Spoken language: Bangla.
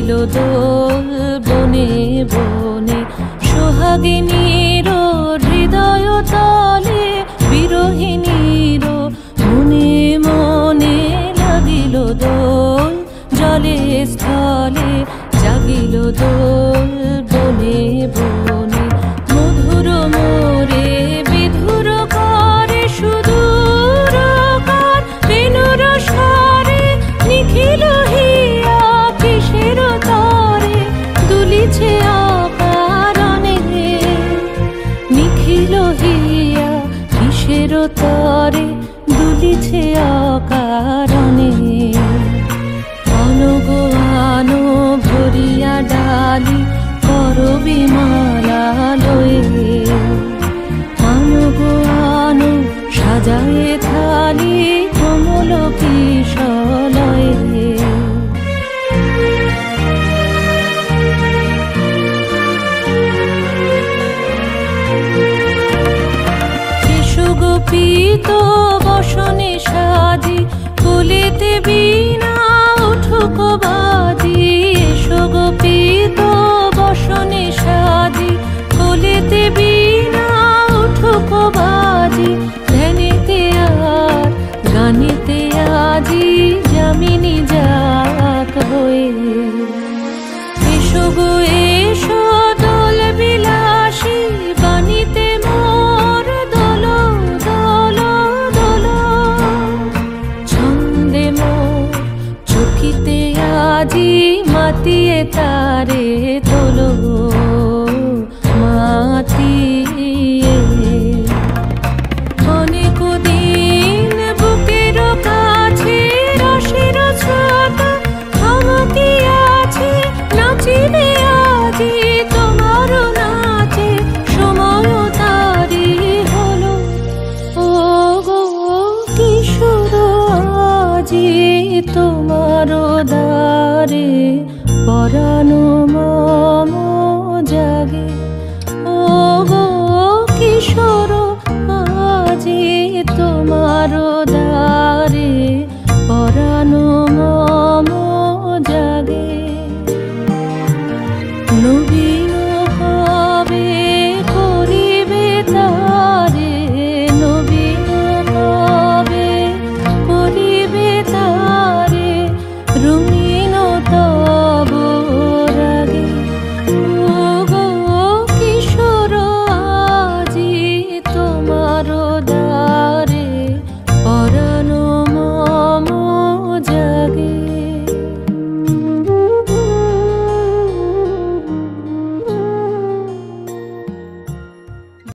দোল বনে বনে সোহাগিনীর হৃদয় তলে বিরহিণীর মনে মনে লাগিল দোল জলে স্থলে জাগিল দোল বনে বনে মধুর মোরে বিধুর করে সুদূর কার বেনুর স্বরে নিখিল হিয়া কিসের তরে দুলিছে অকারণে নিখিল হিয়া কিসের তরে দুলিছে অকারণে আনো আনো ভরিয়া ডালি করবি মালা লয়ে আনো আনো সাজায়ে থালি কমল কিশলয়ে গোপীত বসনে সাজি কুলিতে বীণা উঠুক বাজি এসো গোপীত বসনে সাজি কুলিতে বীণা উঠুক বাজি ধ্যানেতে আর গানেতে আজি যামিনী যাক হয়ে এসো গো এসো দোল বিলাসী বাণীতে মোর দোল দোল দোল ছন্দে মোর চোখিতে আজি মাতিয়ে তারে তোলো মাতিয়ে অনেক দিন বুকের কাছে রসের ছোট থমকি আছে নাচিবে আজি তোমার নাচে সময় তারি হলো ও গো কিশোর আজি তোমার দ্বারে পরানো মম জাগে ও গো কিশোর আজি তোমার দ্বারে